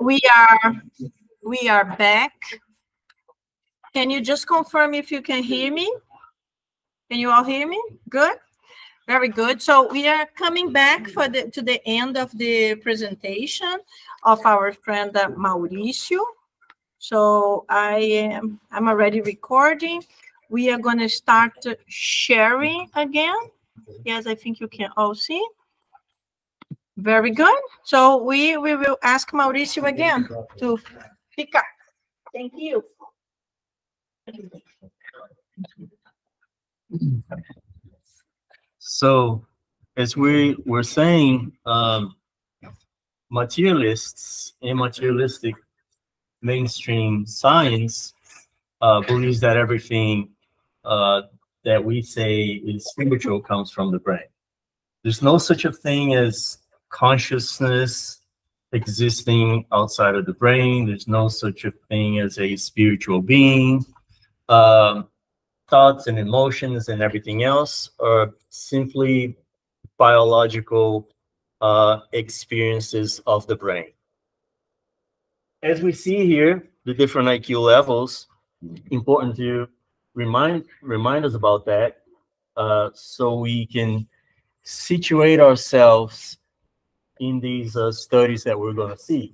We are back. Can you just confirm if you can hear me? Can you all hear me? Good. Very good. So we are coming back to the end of the presentation of our friend Mauricio. So I'm already recording. We are going to start sharing again. Yes, I think you can all see. Very good. So we will ask Mauricio again to pick up. Thank you. So, as we were saying, materialists and materialistic mainstream science believes that everything that we say is spiritual comes from the brain. There's no such a thing as consciousness existing outside of the brain. There's no such a thing as a spiritual being. Thoughts and emotions and everything else are simply biological experiences of the brain. As we see here, the different IQ levels, important to remind us about that, so we can situate ourselves in these studies that we're going to see.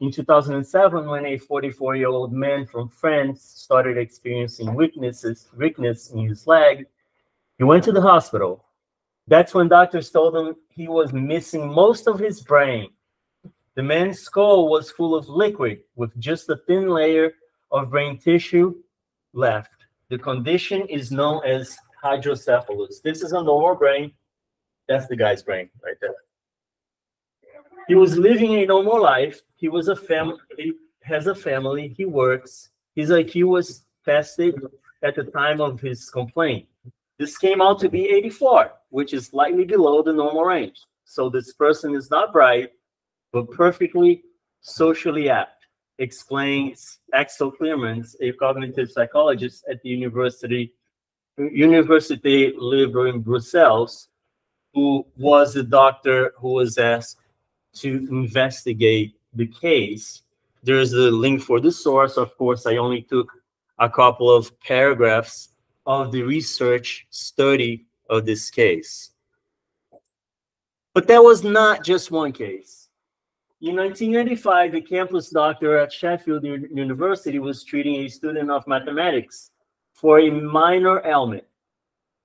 In 2007, when a 44-year-old man from France started experiencing weakness in his leg, he went to the hospital. That's when doctors told him he was missing most of his brain. The man's skull was full of liquid with just a thin layer of brain tissue left. The condition is known as hydrocephalus. This is a normal brain. That's the guy's brain right there. He was living a normal life. He was has a family. He works. His IQ was tested at the time of his complaint. This came out to be 84, which is slightly below the normal range. So this person is not bright, but perfectly socially apt, explains Axel Clemens, a cognitive psychologist at the Université Libre in Brussels, who was a doctor who was asked to investigate the case. There's a link for the source. Of course, I only took a couple of paragraphs of the research study of this case. But that was not just one case. In 1995, a campus doctor at Sheffield University was treating a student of mathematics for a minor ailment.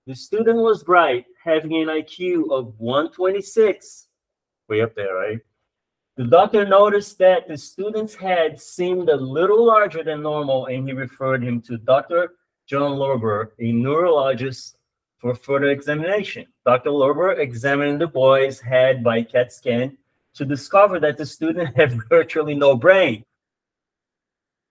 The student was bright, having an IQ of 126, way up there, right? The doctor noticed that the student's head seemed a little larger than normal, and he referred him to Dr. John Lorber, a neurologist, for further examination. Dr. Lorber examined the boy's head by CAT scan to discover that the student had virtually no brain.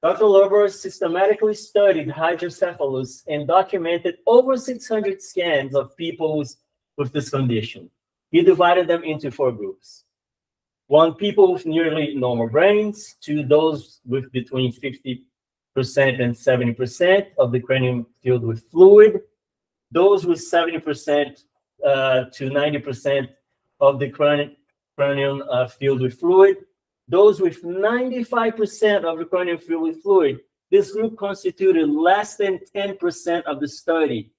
Dr. Lorber systematically studied hydrocephalus and documented over 600 scans of people with this condition. He divided them into 4 groups. 1, people with nearly normal brains. 2, those with between 50% and 70% of the cranium filled with fluid. Those with 70% to 90% of the cranium filled with fluid. Those with 95% of the cranium filled with fluid. This group constituted less than 10% of the study.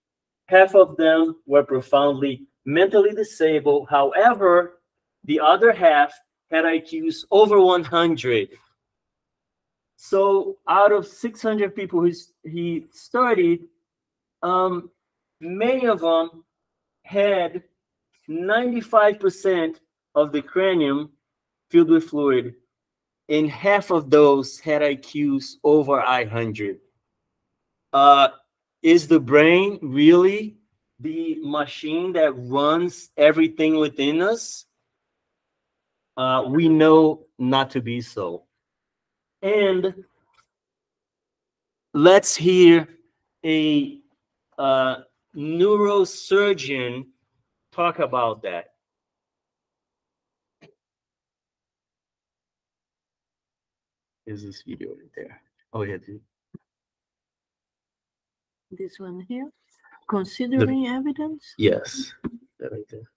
Half of them were profoundly mentally disabled. However, the other half had IQs over 100. So out of 600 people he studied, many of them had 95% of the cranium filled with fluid, and half of those had IQs over 100. Is the brain really the machine that runs everything within us? We know not to be so. And let's hear a neurosurgeon talk about that. Is this video right there? Oh, yeah, dude. This one here, considering evidence. Yes, that right there.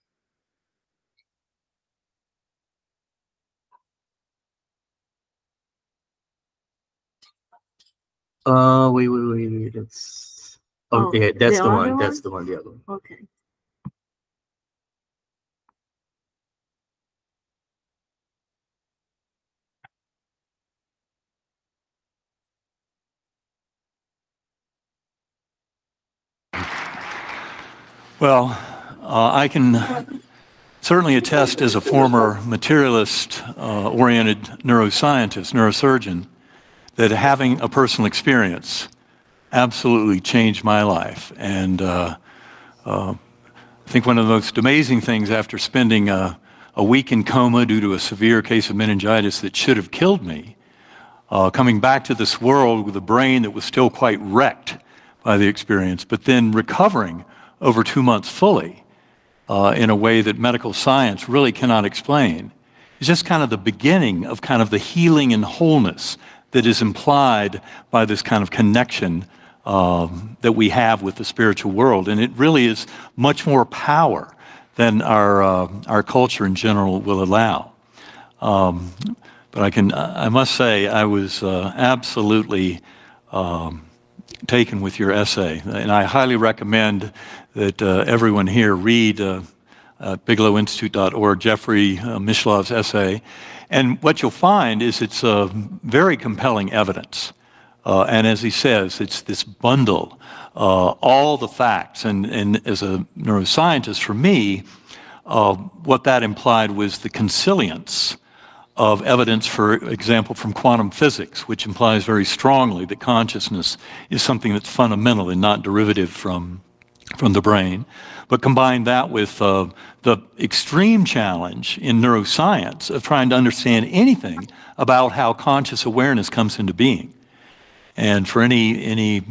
Wait. That's okay. That's the one. That's the one. The other one. Okay. Well, I can certainly attest as a former materialist-oriented neuroscientist, neurosurgeon, that having a personal experience absolutely changed my life. And I think one of the most amazing things after spending a week in coma due to a severe case of meningitis that should have killed me, coming back to this world with a brain that was still quite wrecked by the experience, but then recovering over 2 months fully in a way that medical science really cannot explain. It's just kind of the beginning of kind of the healing and wholeness that is implied by this kind of connection that we have with the spiritual world. And it really is much more power than our culture in general will allow. But I must say, I was absolutely taken with your essay, and I highly recommend that everyone here read BigelowInstitute.org, Jeffrey Mishlov's essay. And what you'll find is it's very compelling evidence. And as he says, it's this bundle, all the facts. And as a neuroscientist, for me, what that implied was the consilience of evidence, for example, from quantum physics, which implies very strongly that consciousness is something that's fundamental and not derivative from the brain. But combine that with the extreme challenge in neuroscience of trying to understand anything about how conscious awareness comes into being. And for any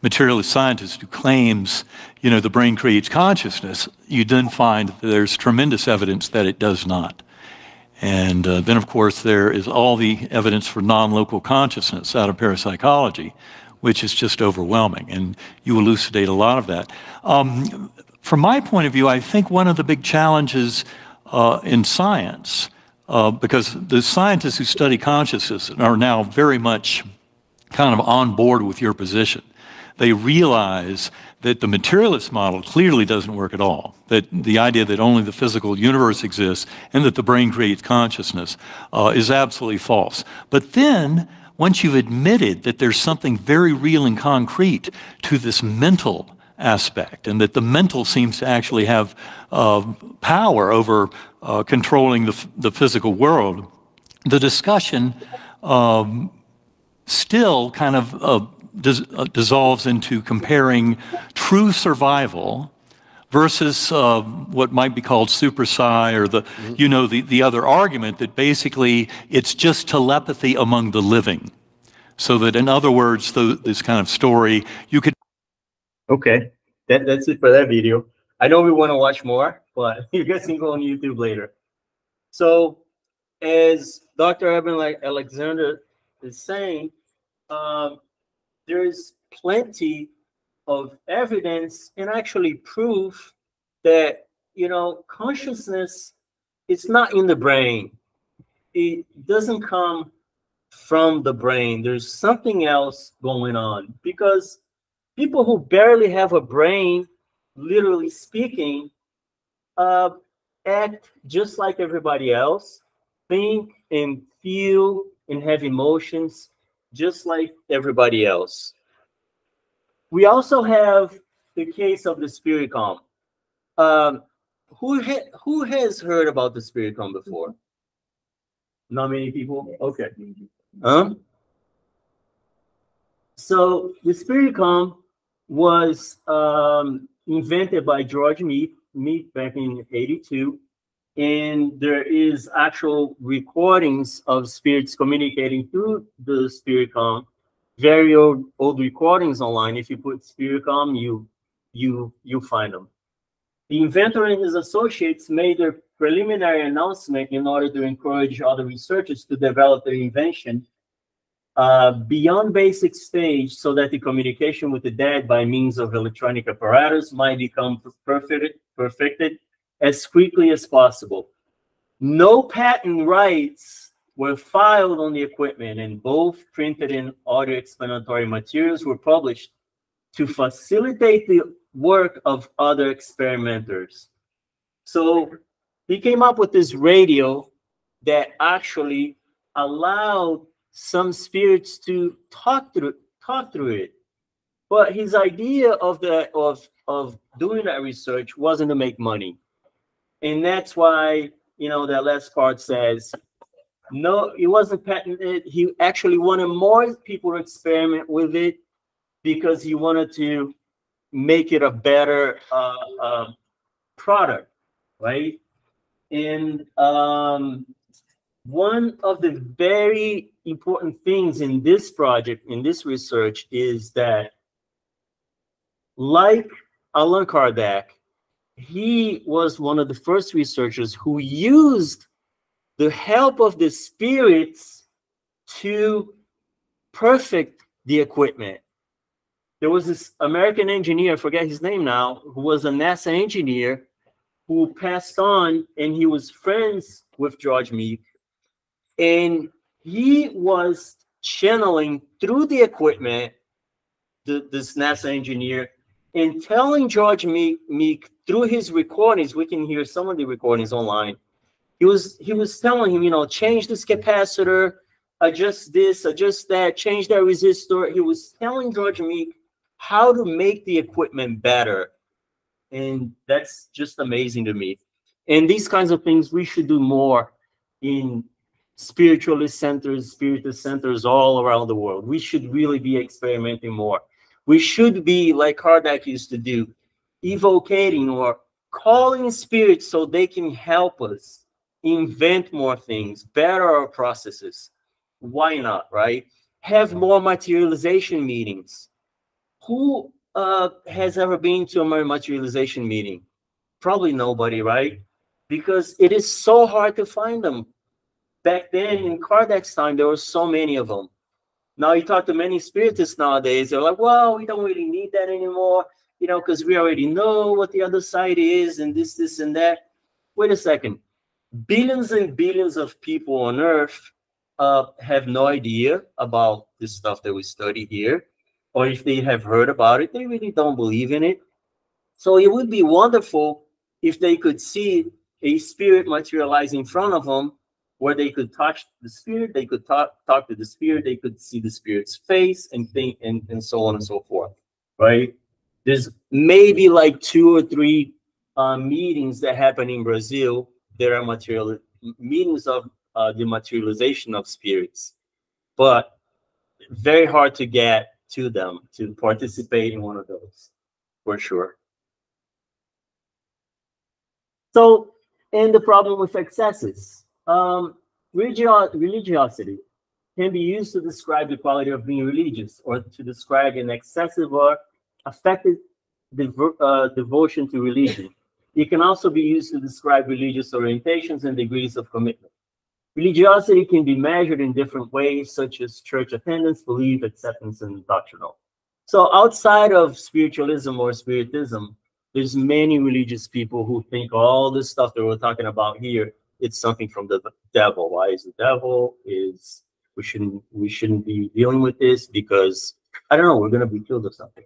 materialist scientist who claims, you know, the brain creates consciousness, you then find that there's tremendous evidence that it does not. And then, of course, there is all the evidence for non-local consciousness out of parapsychology, which is just overwhelming. And you elucidate a lot of that. From my point of view, I think one of the big challenges in science, because the scientists who study consciousness are now very much kind of on board with your position. They realize that the materialist model clearly doesn't work at all, that the idea that only the physical universe exists and that the brain creates consciousness is absolutely false. But then, once you've admitted that there's something very real and concrete to this mental aspect, and that the mental seems to actually have power over controlling the physical world, the discussion still kind of dissolves into comparing true survival versus what might be called super psi, or the other argument that basically it's just telepathy among the living. So that, in other words, this kind of story, you could... Okay, that's it for that video. I know we want to watch more, but you guys can go on YouTube later. So, as Dr. Eben Alexander is saying, there's plenty of evidence and actually proof that, you know, consciousness is not in the brain. It doesn't come from the brain. There's something else going on, because people who barely have a brain, literally speaking, act just like everybody else, think and feel and have emotions just like everybody else. We also have the case of the spirit calm. Who has heard about the spirit calm before? Not many people? Okay. So the spirit calm was invented by George Mead back in '82. And there is actual recordings of spirits communicating through the spirit calm. Very old recordings online. If you put spirit calm, you find them. The inventor and his associates made a preliminary announcement in order to encourage other researchers to develop their invention beyond basic stage, so that the communication with the dead by means of electronic apparatus might become perfected as quickly as possible. No patent rights were filed on the equipment, and both printed and audio explanatory materials were published to facilitate the work of other experimenters. So he came up with this radio that actually allowed some spirits to talk through it. But his idea of doing that research wasn't to make money. And that's why, you know, that last part says, no, it wasn't patented. He actually wanted more people to experiment with it because he wanted to make it a better product, right? And one of the very important things in this project, in this research, is that, like Allan Kardec, he was one of the first researchers who used the help of the spirits to perfect the equipment. There was this American engineer, I forget his name now, who was a NASA engineer who passed on, and he was friends with George Meek. And he was channeling through the equipment, this NASA engineer, and telling George Meek through his recordings, we can hear some of the recordings online, he was telling him, you know, change this capacitor, adjust this, adjust that, change that resistor. He was telling George Meek how to make the equipment better. And that's just amazing to me. And these kinds of things we should do more in spiritualist centers, spiritist centers all around the world. We should really be experimenting more. We should be, like Kardec used to do, evocating or calling spirits so they can help us invent more things, better our processes. Why not, right? Have more materialization meetings. Who has ever been to a materialization meeting? Probably nobody, right? Because it is so hard to find them. Back then, in Kardec's time, there were so many of them. Now you talk to many spiritists nowadays, they're like, well, we don't really need that anymore, you know, because we already know what the other side is and this, and that. Wait a second. Billions and billions of people on Earth have no idea about this stuff that we study here. Or if they have heard about it, they really don't believe in it. So it would be wonderful if they could see a spirit materialize in front of them, where they could touch the spirit, they could talk to the spirit, they could see the spirit's face and think, and so on and so forth, right? There's maybe like 2 or 3 meetings that happen in Brazil. There are meetings of the materialization of spirits, but very hard to get to them to participate in one of those, for sure. So, and the problem with excesses. Religiosity can be used to describe the quality of being religious, or to describe an excessive or affected devotion to religion. It can also be used to describe religious orientations and degrees of commitment. Religiosity can be measured in different ways, such as church attendance, belief, acceptance, and doctrinal. So outside of spiritualism or spiritism, there's many religious people who think all this stuff that we're talking about here, it's something from the devil. Why is the devil? We shouldn't be dealing with this because, I don't know, we're going to be killed or something.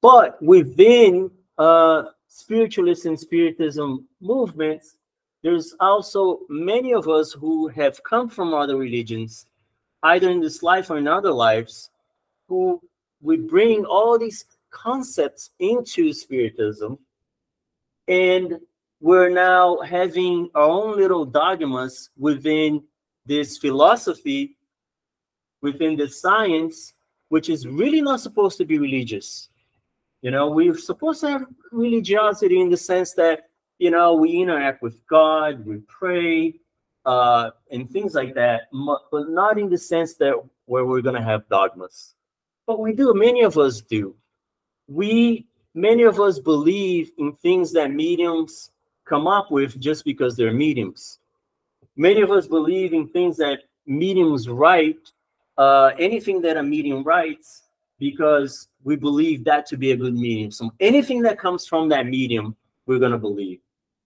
But within spiritualist and spiritism movements, there's also many of us who have come from other religions, either in this life or in other lives, who we bring all these concepts into spiritism, and we're now having our own little dogmas within this philosophy, within this science, which is really not supposed to be religious. You know, we're supposed to have religiosity in the sense that, you know, we interact with God, we pray, and things like that, but not in the sense that where we're going to have dogmas. But we do, many of us do. Many of us believe in things that mediums come up with just because they're mediums. Many of us believe in things that mediums write, anything that a medium writes, because we believe that to be a good medium. So anything that comes from that medium, we're going to believe.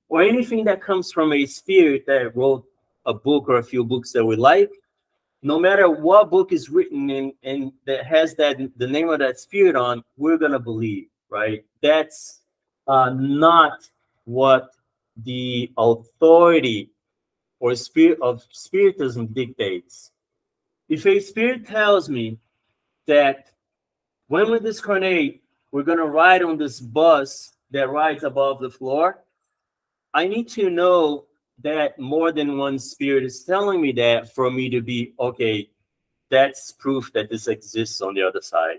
Or anything that comes from a spirit that wrote a book or a few books that we like, no matter what book is written in and that has the name of that spirit on, we're gonna believe, right? That's not what the authority or spirit of spiritism dictates. If a spirit tells me that when we discarnate, we're gonna ride on this bus that rides above the floor, I need to know that more than one spirit is telling me that for me to be, okay, that's proof that this exists on the other side.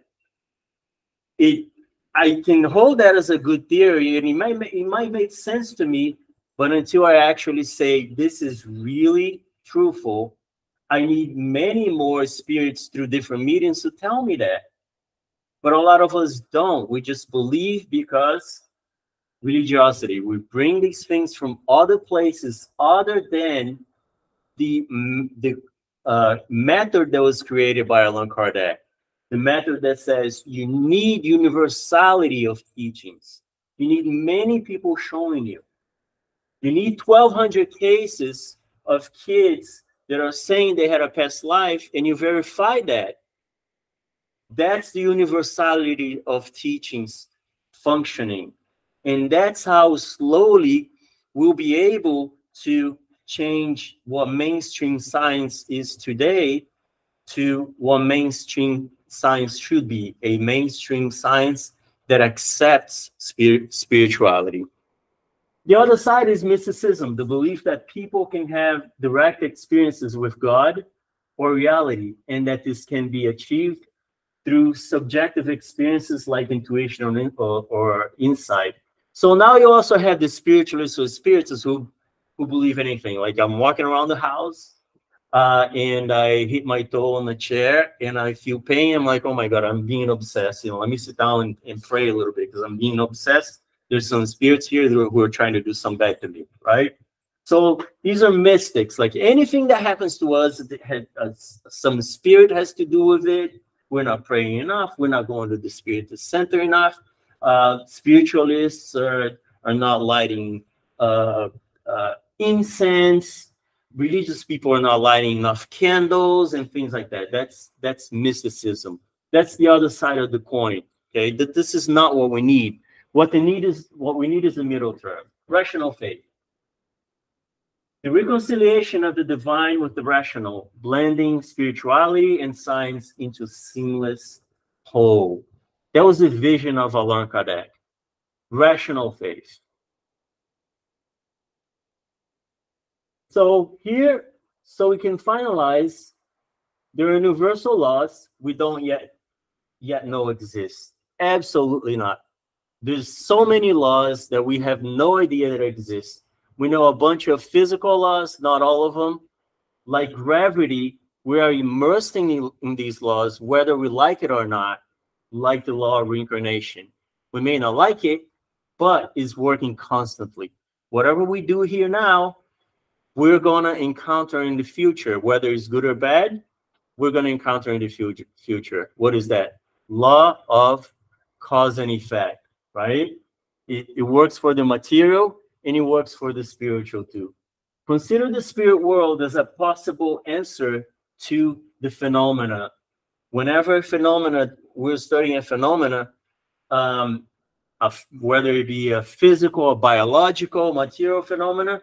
I can hold that as a good theory, and it might make sense to me, but until I actually say this is really truthful, I need many more spirits through different mediums to tell me that. But a lot of us don't. We just believe because religiosity. We bring these things from other places other than the method that was created by Allan Kardec. The method that says you need universality of teachings. You need many people showing you. You need 1,200 cases of kids that are saying they had a past life, and you verify that. That's the universality of teachings functioning. And that's how slowly we'll be able to change what mainstream science is today to what mainstream science should be, a mainstream science that accepts spirituality. The other side is mysticism, the belief that people can have direct experiences with God or reality, and that this can be achieved through subjective experiences like intuition or insight. So now you also have the spiritualists or spiritists who believe anything. Like I'm walking around the house and I hit my toe on the chair and I feel pain. I'm like, oh my God, I'm being obsessed. You know, let me sit down and pray a little bit because I'm being obsessed. There's some spirits here who are trying to do some bad to me, right? So these are mystics. Like anything that happens to us, some spirit has to do with it. We're not praying enough. We're not going to the Spiritist Center enough. Spiritualists are not lighting incense. Religious people are not lighting enough candles and things like that. That's mysticism. That's the other side of the coin. Okay, that this is not what we need. What we need is the middle term, rational faith. The reconciliation of the divine with the rational, blending spirituality and science into seamless whole. That was the vision of Allan Kardec. Rational faith. So here, so we can finalize, there are universal laws we don't yet know exist. Absolutely not. There's so many laws that we have no idea that exist. We know a bunch of physical laws, not all of them. Like gravity, we are immersed in these laws, whether we like it or not, like the law of reincarnation. We may not like it, but it's working constantly. Whatever we do here now, we're going to encounter in the future, whether it's good or bad, we're going to encounter in the future. What is that? Law of cause and effect, right? It works for the material and it works for the spiritual too. Consider the spirit world as a possible answer to the phenomena. Whenever we're studying a phenomena, whether it be a physical or biological, material phenomena,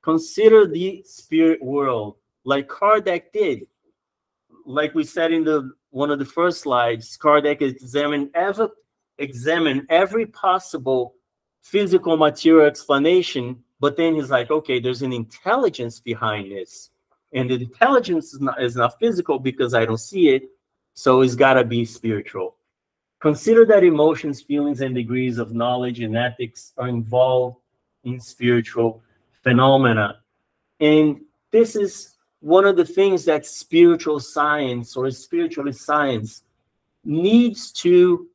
consider the spirit world, like Kardec did. Like we said in one of the first slides, Kardec examined every possible physical material explanation, but then he's like, okay, there's an intelligence behind this. And the intelligence is not physical because I don't see it, so it's got to be spiritual. Consider that emotions, feelings, and degrees of knowledge and ethics are involved in spiritual phenomena. And this is one of the things that spiritual science or spiritualist science needs to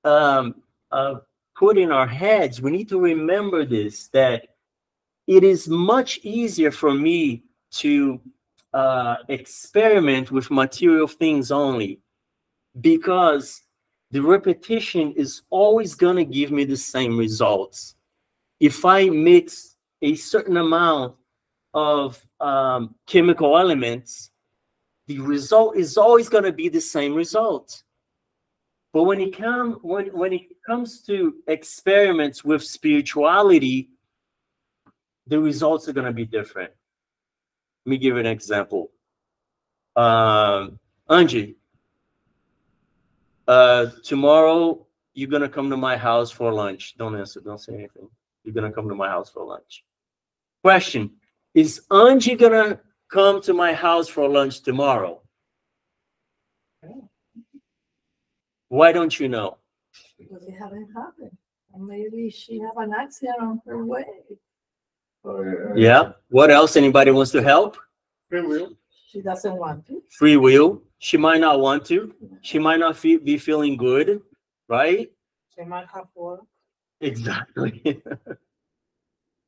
put in our heads. We need to remember this, that it is much easier for me to experiment with material things only, because the repetition is always going to give me the same results. If I mix a certain amount of chemical elements, the result is always going to be the same result. But when it comes to experiments with spirituality, the results are going to be different. Let me give you an example. Angy, tomorrow you're going to come to my house for lunch. Don't answer. Don't say anything. You're going to come to my house for lunch. Question. Is Angy going to come to my house for lunch tomorrow? Why don't you know? Because it haven't happened. And maybe she have an accident on her way. Yeah. What else? Anybody wants to help? Free will. She doesn't want to. Free will. She might not want to. She might not be feeling good, right? She might have war. Exactly.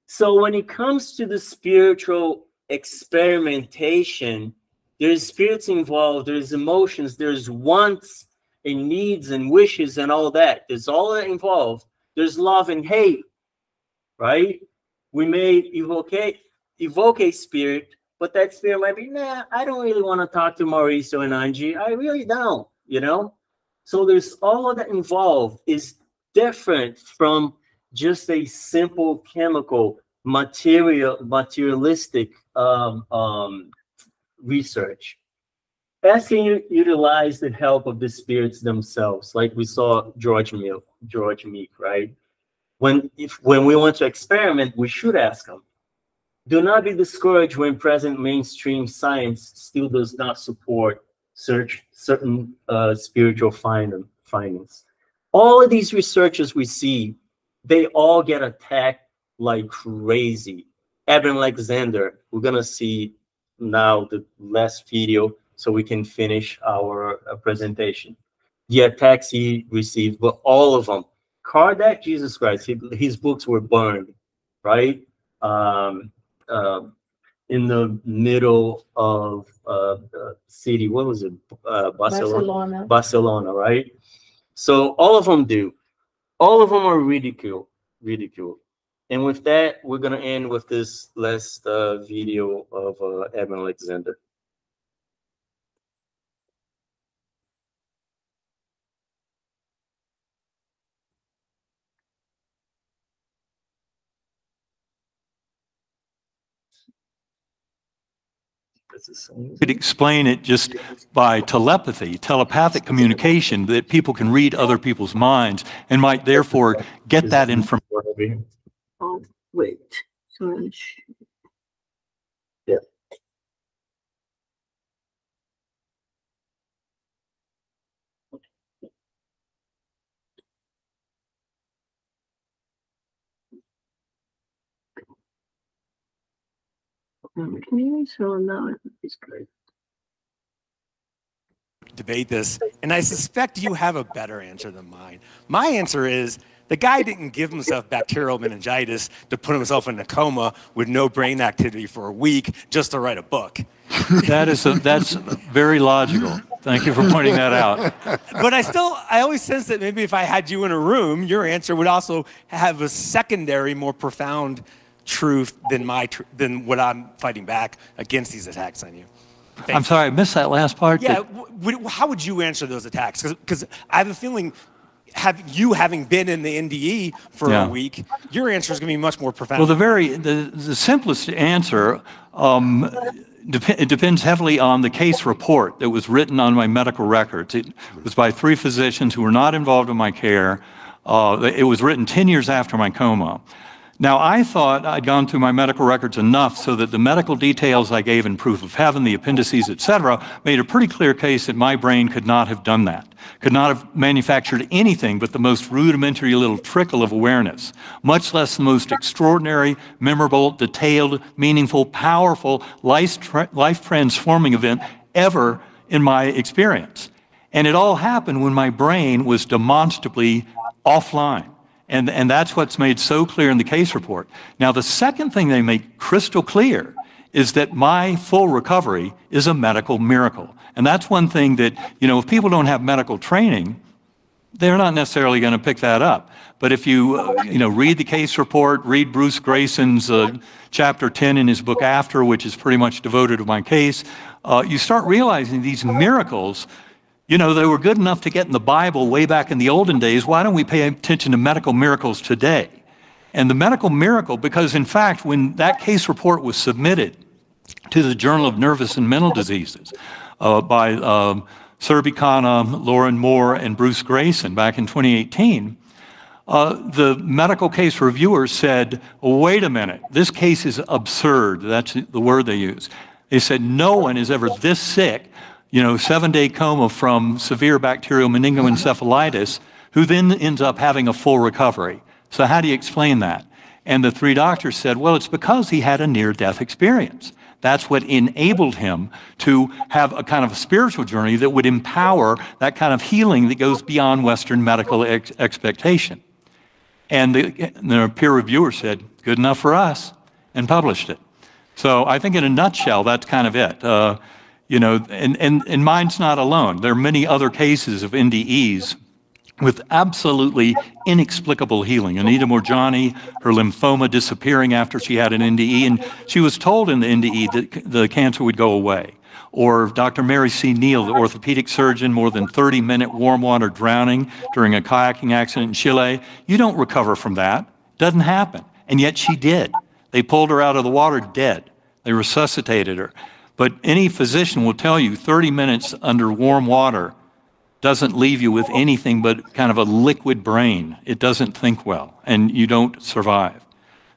So when it comes to the spiritual experimentation, there's spirits involved, there's emotions, there's wants and needs and wishes and all that. There's all that involved. There's love and hate, right? We may evoke a spirit, but that spirit might be, nah, I don't really want to talk to Mauricio and Angy. I really don't, you know? So there's all of that involved is different from just a simple chemical, materialistic research. As can you utilize the help of the spirits themselves, like we saw George Meek, right? When we want to experiment, we should ask them. Do not be discouraged when present mainstream science still does not support certain spiritual findings. All of these researchers we see, they all get attacked like crazy. Eben Alexander, we're gonna see now the last video so we can finish our presentation. The attacks he received, but all of them. Kardec, Jesus Christ, his books were burned, right? In the middle of the city, what was it? Barcelona, right? So all of them do. All of them are ridiculed. And with that, we're going to end with this last video of Eben Alexander. Could explain it just by telepathic communication, that people can read other people's minds and might therefore get that information. Oh, wait. Sorry. Yeah. So now it's great. Debate this, and I suspect you have a better answer than mine. My answer is the guy didn't give himself bacterial meningitis to put himself in a coma with no brain activity for a week just to write a book. That's very logical. Thank you for pointing that out. But I always sense that maybe if I had you in a room, your answer would also have a secondary, more profound truth than what I'm fighting back against these attacks on you. I'm sorry, I missed that last part. Yeah, how would you answer those attacks? Because I have a feeling, having been in the NDE for a week, your answer is going to be much more profound. Well, the simplest answer, it depends heavily on the case report that was written on my medical records. It was by 3 physicians who were not involved in my care. It was written 10 years after my coma. Now, I thought I'd gone through my medical records enough so that the medical details I gave in proof of heaven, the appendices, etc., made a pretty clear case that my brain could not have done that, could not have manufactured anything but the most rudimentary little trickle of awareness, much less the most extraordinary, memorable, detailed, meaningful, powerful, life-transforming event ever in my experience. And it all happened when my brain was demonstrably offline. And that's what's made so clear in the case report. Now, the second thing they make crystal clear is that my full recovery is a medical miracle. And that's one thing that, if people don't have medical training, they're not necessarily going to pick that up. But if you, read the case report, read Bruce Grayson's chapter 10 in his book After, which is pretty much devoted to my case, you start realizing these miracles, they were good enough to get in the Bible way back in the olden days. Why don't we pay attention to medical miracles today? And the medical miracle, because in fact, when that case report was submitted to the Journal of Nervous and Mental Diseases by Serby Khanna, Lauren Moore, and Bruce Grayson back in 2018, the medical case reviewers said, wait a minute, this case is absurd. That's the word they use. They said no one is ever this sick, 7-day coma from severe bacterial meningoencephalitis, who then ends up having a full recovery. So how do you explain that? And the three doctors said, well, it's because he had a near-death experience. That's what enabled him to have a kind of a spiritual journey that would empower that kind of healing that goes beyond Western medical expectation. And the peer reviewer said, good enough for us, and published it. So I think in a nutshell, that's kind of it. And mine's not alone. There are many other cases of NDEs with absolutely inexplicable healing. Anita Morjani, her lymphoma disappearing after she had an NDE, and she was told in the NDE that the cancer would go away. Or Dr. Mary C. Neal, the orthopedic surgeon, more than 30-minute warm water drowning during a kayaking accident in Chile. You don't recover from that. Doesn't happen. And yet she did. They pulled her out of the water dead. They resuscitated her. But any physician will tell you 30 minutes under warm water doesn't leave you with anything but kind of a liquid brain. It doesn't think well, and you don't survive.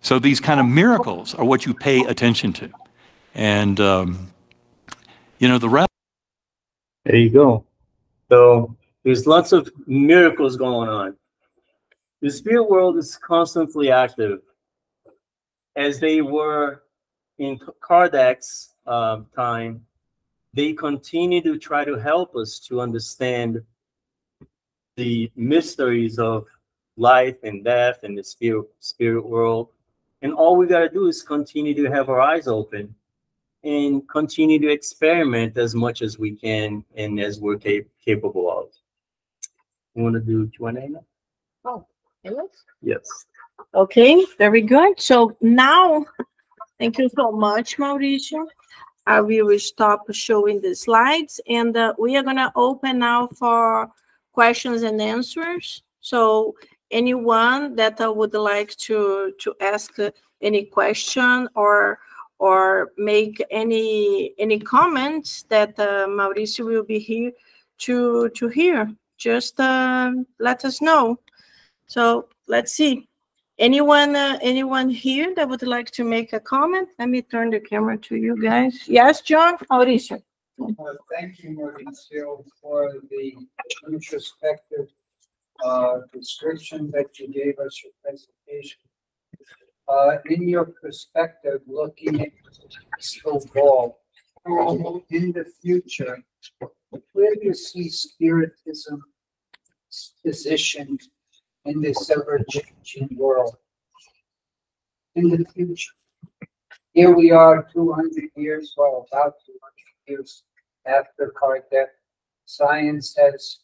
So these kind of miracles are what you pay attention to. And, the rest. There you go. So there's lots of miracles going on. The spirit world is constantly active. As they were in Kardec's time, they continue to try to help us to understand the mysteries of life and death and the spirit world. And all we got to do is continue to have our eyes open and continue to experiment as much as we can and as we're capable of. You want to do Q&A now? Oh, yes. Okay, very good. So now, thank you so much, Mauricio. I will stop showing the slides, and we are going to open now for questions and answers. So anyone that would like to ask any question or make any comments, that Mauricio will be here to hear, just let us know. So let's see. Anyone here that would like to make a comment? Let me turn the camera to you guys. Yes, John? Mauricio. Thank you, Mauricio, for the introspective description that you gave us, your presentation. In your perspective, looking at the crystal ball, in the future, where do you see Spiritism positioned in this ever-changing world? In the future, here we are 200 years, well, about 200 years after Kardec. Science has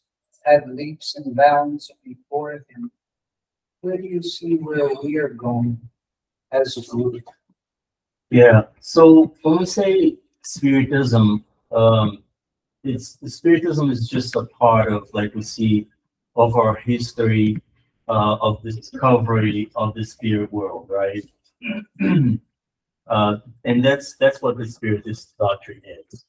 had leaps and bounds before it. And where do you see where we are going as a group? Yeah, so when we say Spiritism, Spiritism is just a part of, like we see, of our history, of the discovery of the spirit world, right? And that's what the Spiritist doctrine is.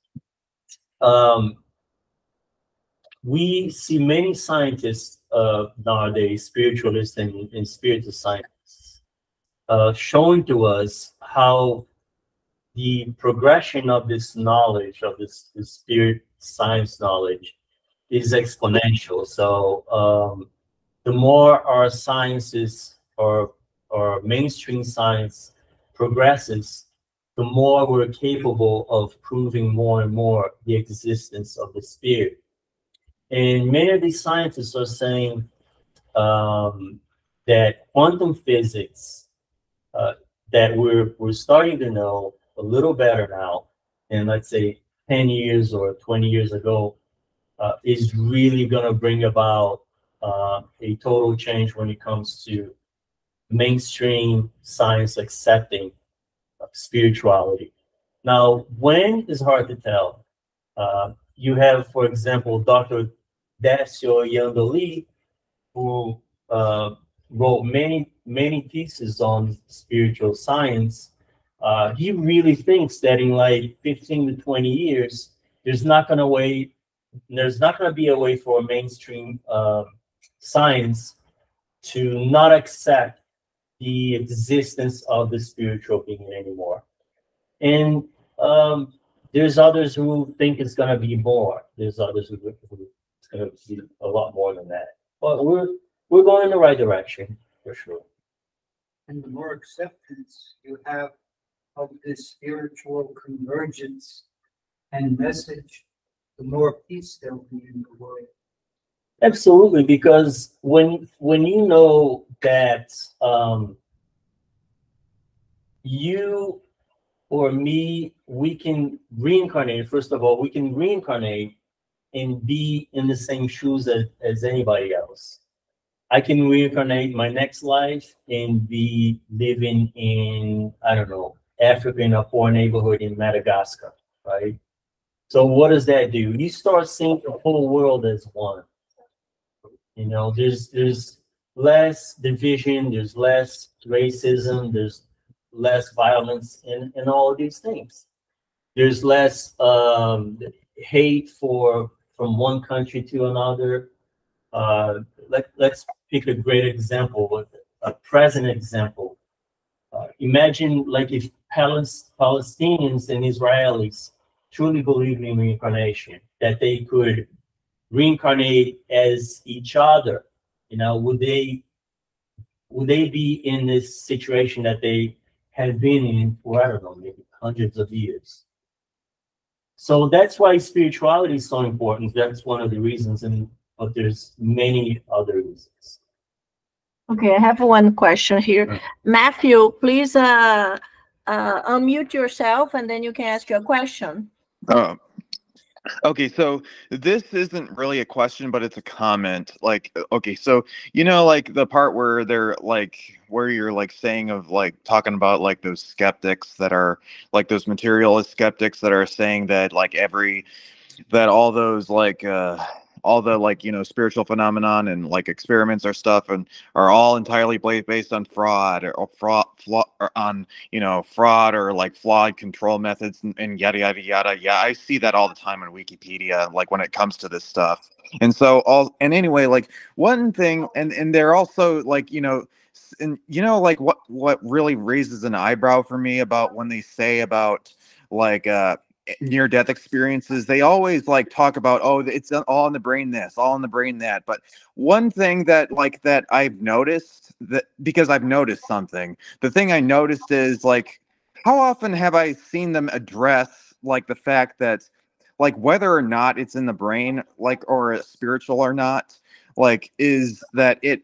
We see many scientists nowadays, spiritualists and Spiritist scientists, showing to us how the progression of this knowledge, of this spirit science knowledge, is exponential. So the more our sciences or mainstream science progresses, the more we're capable of proving more and more the existence of the spirit. And many of these scientists are saying that quantum physics, that we're starting to know a little better now, and let's say 10 years or 20 years ago, is really going to bring about a total change when it comes to mainstream science accepting spirituality. Now, when is hard to tell. You have, for example, Dr. Dacio Yandoli, who wrote many pieces on spiritual science. He really thinks that in like 15 to 20 years, there's not going to be a way for mainstream science to not accept the existence of the spiritual being anymore. And there's others who think it's going to be more. There's others who it's going to be a lot more than that. But we're going in the right direction for sure. And the more acceptance you have of this spiritual convergence and message, the more peace there'll be in the world. Absolutely, because when you know that you or me, we can reincarnate. First of all, we can reincarnate and be in the same shoes as anybody else. I can reincarnate my next life and be living in, I don't know, Africa, in a poor neighborhood in Madagascar, right? So what does that do? You start seeing the whole world as one. You know, there's less division, there's less racism, there's less violence in all of these things. There's less hate from one country to another. Let's pick a great example, a present example. Imagine like if Palestinians and Israelis truly believed in reincarnation, that they could reincarnate as each other. You know, would they be in this situation that they have been in for, I don't know, maybe hundreds of years? So that's why spirituality is so important. That's one of the reasons, but there's many other reasons. Okay, I have one question here. Matthew, please unmute yourself and then you can ask your question. Okay, so this isn't really a question, but it's a comment. Like, okay, so you know, like the part where they're like, where you're like saying of like talking about like those skeptics that are like those materialist skeptics that are saying that like that all those like all the like, you know, spiritual phenomenon and like experiments or stuff and are all entirely based on fraud or fraud or on, you know, fraud or like flawed control methods and yada yada yada. Yeah, I see that all the time on Wikipedia, like when it comes to this stuff. And so anyway, like one thing, and they're also like, you know, and you know, like what really raises an eyebrow for me about when they say about like near-death experiences, they always like talk about, oh, it's all in the brain this, all in the brain that. But one thing that like that I've noticed, that because I've noticed something, the thing I noticed is like, how often have I seen them address like the fact that like whether or not it's in the brain, like, or spiritual or not, like, is that it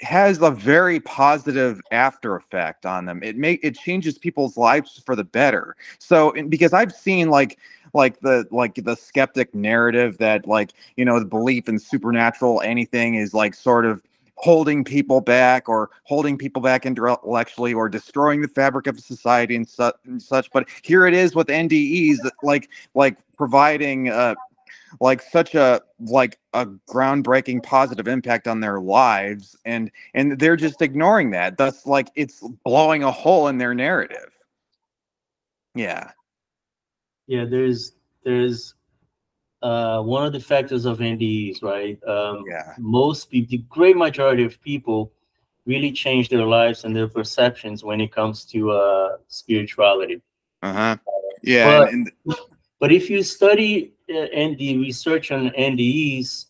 has a very positive after effect on them. It changes people's lives for the better. So because I've seen like the skeptic narrative that like, you know, the belief in supernatural anything is like sort of holding people back intellectually or destroying the fabric of society and such. But here it is with NDEs like providing like such a groundbreaking positive impact on their lives, and they're just ignoring that. Thus, like, it's blowing a hole in their narrative. Yeah. There's one of the factors of NDEs, right? Most people, the great majority of people, really change their lives and their perceptions when it comes to spirituality. Yeah. But if you study and the research on NDEs,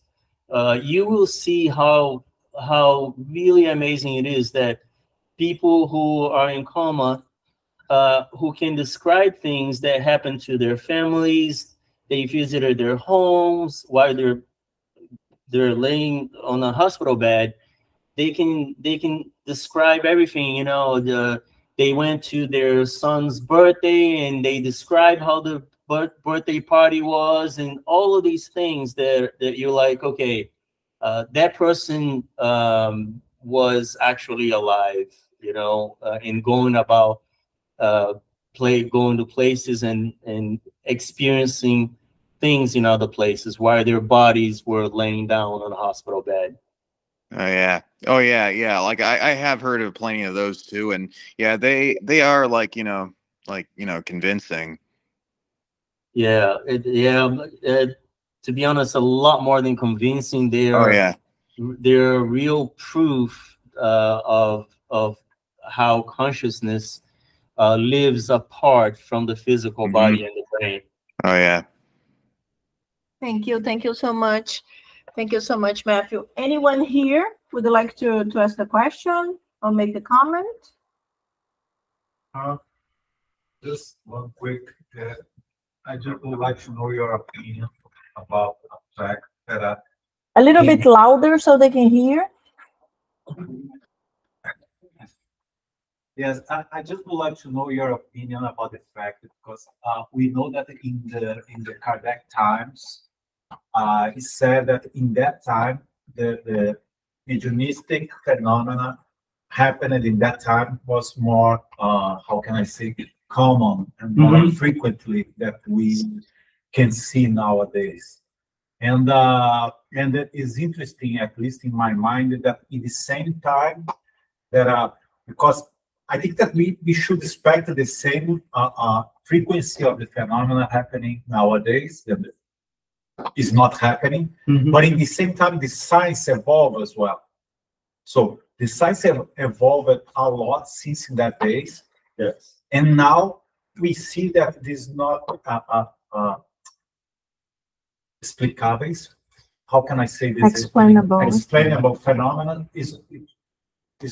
you will see how really amazing it is that people who are in coma, who can describe things that happened to their families, they visited their homes while they're laying on a hospital bed, they can describe everything. You know, they went to their son's birthday and they describe how the birthday party was, and all of these things that you're like, okay, that person was actually alive, you know, and going about going to places and experiencing things in other places while their bodies were laying down on a hospital bed. Oh yeah. Oh yeah, yeah. Like I have heard of plenty of those too, and yeah, they are like, convincing. Yeah, to be honest, a lot more than convincing. Oh yeah. They're real proof of how consciousness lives apart from the physical body and the brain. Oh yeah. Thank you so much. Thank you so much, Matthew. Anyone here would like to ask a question or make a comment? Just one quick. I just would like to know your opinion about the fact that A little bit louder so they can hear. yes, I just would like to know your opinion about the fact, because we know that in the Kardec times, he said that in that time the mediumistic phenomena happened in that time was more how can I say, common and more frequently that we can see nowadays. And it is interesting, at least in my mind, that in the same time that because I think that we should expect the same frequency of the phenomena happening nowadays that is not happening, but in the same time the science evolved as well. So the science evolved a lot since that days. Yes. And now we see that this is not explicables. How can I say this? Explainable phenomenon is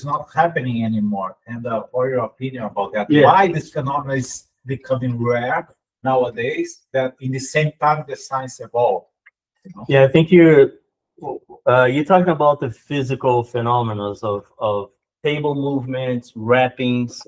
not happening anymore. And what your opinion about that? Yeah. Why this phenomenon is becoming rare nowadays? That in the same time the science evolved. You know? Yeah, I think you're talking about the physical phenomena of table movements, wrappings.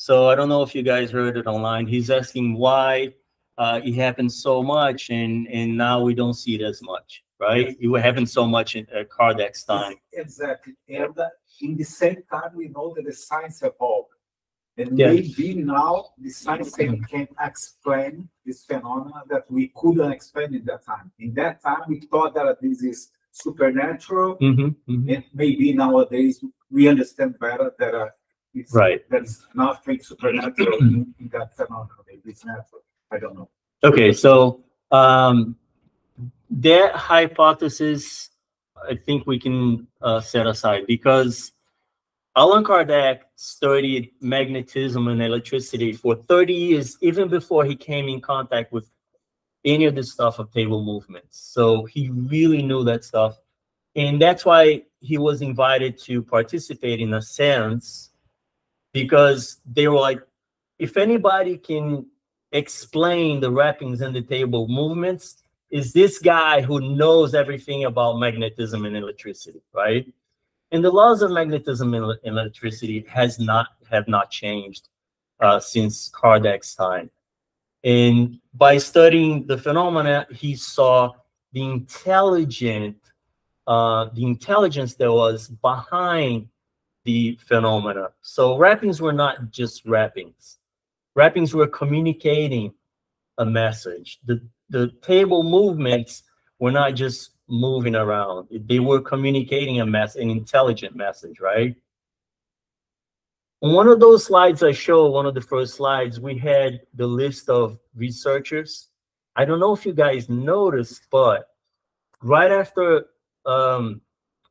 So I don't know if you guys heard it online. He's asking why it happens so much and now we don't see it as much, right? It happened so much at Kardec's time. Exactly. And in the same time, we know that the science evolved. And maybe now the science can explain this phenomena that we couldn't explain in that time. In that time, we thought that this is supernatural. And maybe nowadays we understand better that there's nothing supernatural in that phenomenon. Maybe it's natural. I don't know. Okay, so that hypothesis, I think we can set aside, because Allan Kardec studied magnetism and electricity for 30 years, even before he came in contact with any of the stuff of table movements. So he really knew that stuff. And that's why he was invited to participate in a seance, because they were like, if anybody can explain the wrappings and the table movements, is this guy who knows everything about magnetism and electricity, right? And the laws of magnetism and electricity have not changed since Kardec's time. And by studying the phenomena, he saw the intelligence that was behind the phenomena. So wrappings were not just wrappings. Wrappings were communicating a message. The table movements were not just moving around. They were communicating an intelligent message, right? On one of those slides I showed, one of the first slides, we had the list of researchers. I don't know if you guys noticed, but right after, a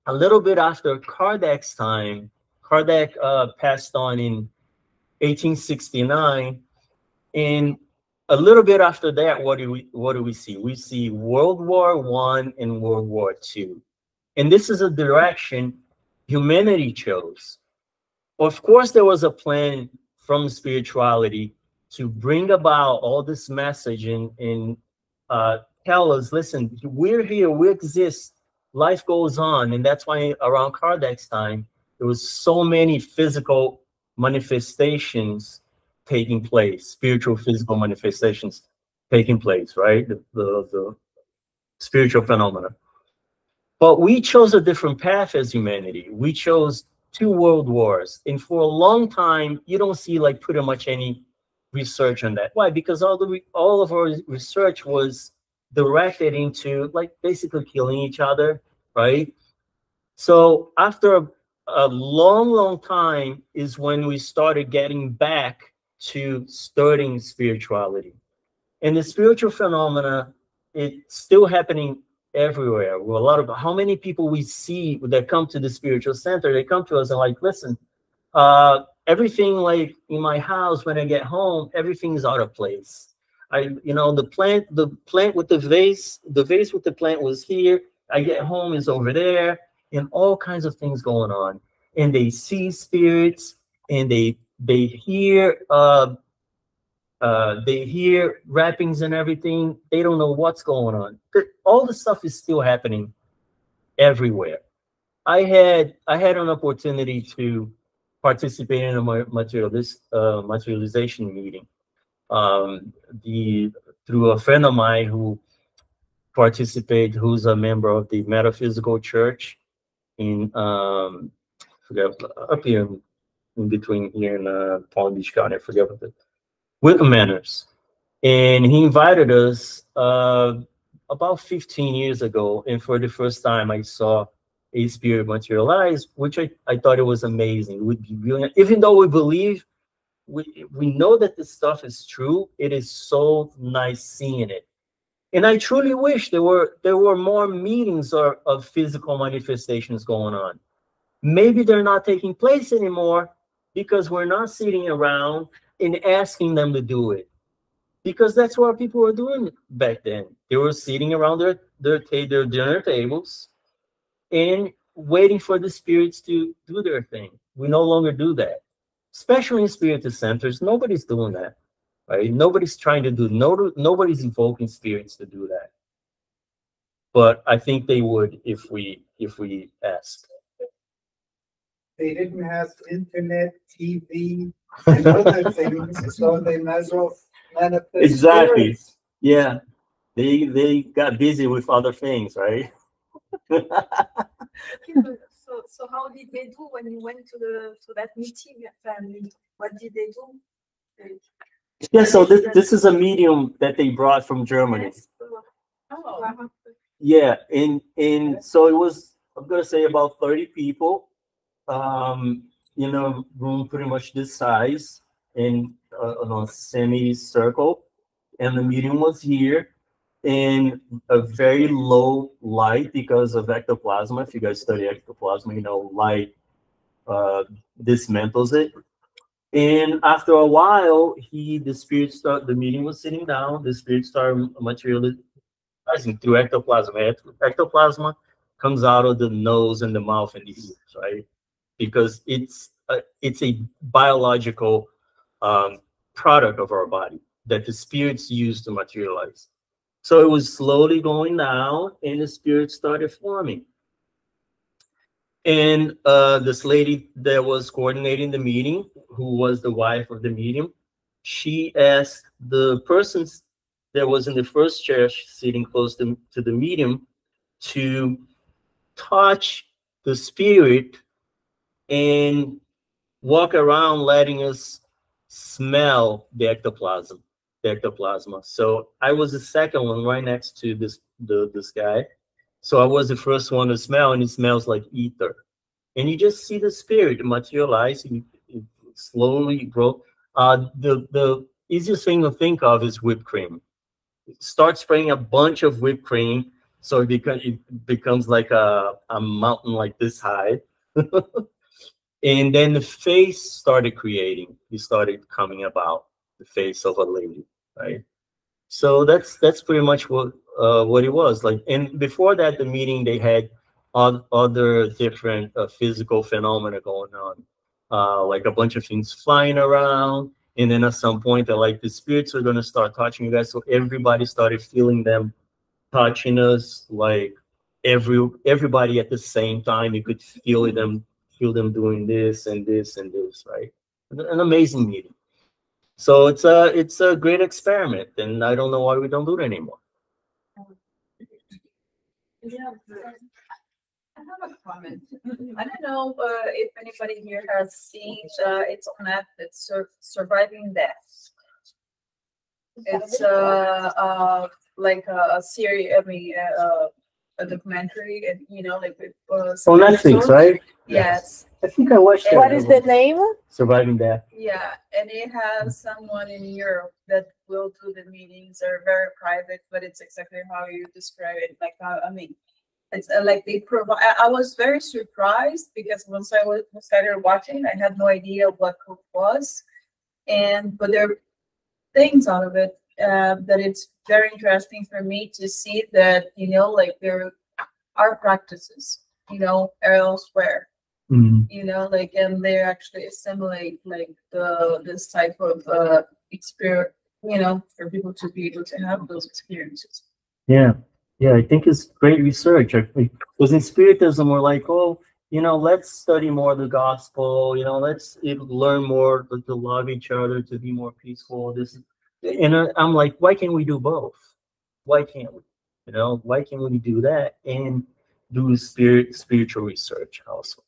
little bit after Kardec's time, Kardec passed on in 1869, and a little bit after that, what do we see? We see World War I and World War II. And this is a direction humanity chose. Of course, there was a plan from spirituality to bring about all this message and tell us, listen, we're here, we exist, life goes on. And that's why around Kardec's time, there was so many physical manifestations taking place, spiritual physical manifestations taking place, right? The spiritual phenomena. But we chose a different path as humanity. We chose 2 world wars. And for a long time, you don't see like pretty much any research on that. Why? Because all of our research was directed into like basically killing each other, right? So after a long time is when we started getting back to studying spirituality. And the spiritual phenomena, it's still happening everywhere. Well, a lot of how many people we see that come to the spiritual center, they come to us and like, listen, everything like in my house when I get home, everything's out of place. The plant with the vase with the plant was here. I get home is over there, and all kinds of things going on. And they see spirits, and they hear rappings and everything. They don't know what's going on. All the stuff is still happening everywhere. I had an opportunity to participate in a materialization meeting. Through a friend of mine who who's a member of the Metaphysical Church in up here in between here in Palm Beach County. I forget what with Manners. And he invited us about 15 years ago. And for the first time, I saw a spirit materialize, which I thought it was amazing. It would be brilliant. Even though we believe, we know that this stuff is true, it is so nice seeing it. And I truly wish there were more meetings of physical manifestations going on. Maybe they're not taking place anymore because we're not sitting around and asking them to do it. Because that's what people were doing back then. They were sitting around their dinner tables and waiting for the spirits to do their thing. We no longer do that. Especially in spiritist centers, nobody's doing that. Right? Nobody's trying to do, nobody's invoking spirits to do that. But I think they would if we asked. They didn't have internet, TV, and other things, so they might as well manifest Exactly. spirits. Yeah. They got busy with other things, right? So how did they do when you went to that meeting family? What did they do? Yeah, so this is a medium that they brought from Germany. Yes. Oh. Yeah, and so it was, I'm gonna say about 30 people, in a room pretty much this size in a semi-circle, and the medium was here in a very low light because of ectoplasm. If you guys study ectoplasm, you know light dismantles it. And after a while, the meeting was sitting down. The spirit started materializing through ectoplasm. Ectoplasm comes out of the nose and the mouth and the ears, right? Because it's a biological product of our body that the spirits use to materialize. So it was slowly going down, and the spirit started forming. And this lady that was coordinating the meeting, who was the wife of the medium, she asked the persons that was in the first chair sitting close to the medium to touch the spirit and walk around letting us smell the ectoplasm. So I was the second one right next to this guy. So I was the first one to smell, and it smells like ether. And you just see the spirit materialize, and it slowly grow. The easiest thing to think of is whipped cream. Start spraying a bunch of whipped cream, so it becomes like a mountain like this high. And then the face started creating. It started coming about, the face of a lady, right? So that's pretty much what it was like. And before that, the meeting, they had other different physical phenomena going on, like a bunch of things flying around. And then at some point, they're like, the spirits are going to start touching you guys. So everybody started feeling them touching us, like everybody at the same time. You could feel them doing this and this and this, right? An amazing meeting. So it's a great experiment, and I don't know why we don't do it anymore. Yeah. I have a comment. I don't know if anybody here has seen it's on Netflix, Surviving Death. It's like a series. I mean, a documentary, and you know, like with On Netflix, right? Yes. I think I watched that. What is the name? Surviving Death. Yeah, and it has someone in Europe that will do the meetings. They're very private, but it's exactly how you describe it. Like, I mean, it's like they provide. I was very surprised because once I started watching, I had no idea what it was, but there are things out of it that it's very interesting for me to see that, you know, like there are practices, you know, elsewhere. You know, like, and they actually assimilate like this type of experience, you know, for people to be able to have those experiences. Yeah, I think it's great research. Because in Spiritism, we're like, oh, you know, let's study more of the gospel. You know, let's learn more to love each other, to be more peaceful. And I'm like, why can't we do both? Why can't we? You know, why can't we do that and do spiritual research also?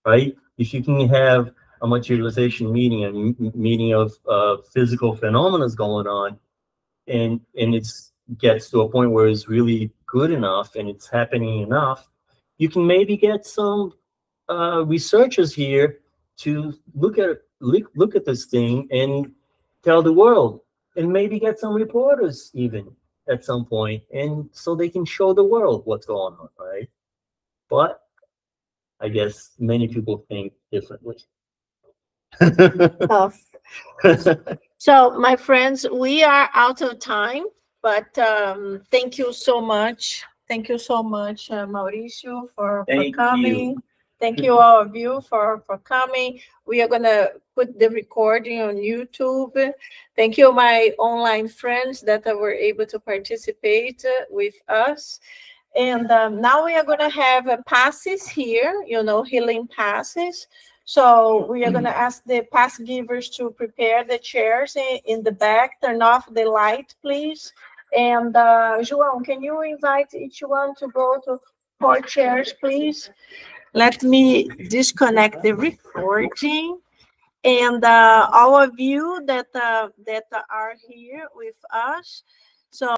Right? If you can have a materialization meeting, a meeting of physical phenomena is going on, and gets to a point where it's really good enough and it's happening enough, you can maybe get some researchers here to look at this thing and tell the world, and maybe get some reporters even at some point, and so they can show the world what's going on, right? But I guess many people think differently. Oh. So, my friends, we are out of time, but thank you so much. Thank you so much, Mauricio, for coming. Thank you, all of you, for coming. We are going to put the recording on YouTube. Thank you, my online friends that were able to participate with us. And now we are going to have passes here, you know, healing passes. So we are going to ask the pass givers to prepare the chairs in the back. Turn off the light, please. And João, can you invite each one to go to 4 chairs, please? Let me disconnect the recording. And all of you that are here with us. So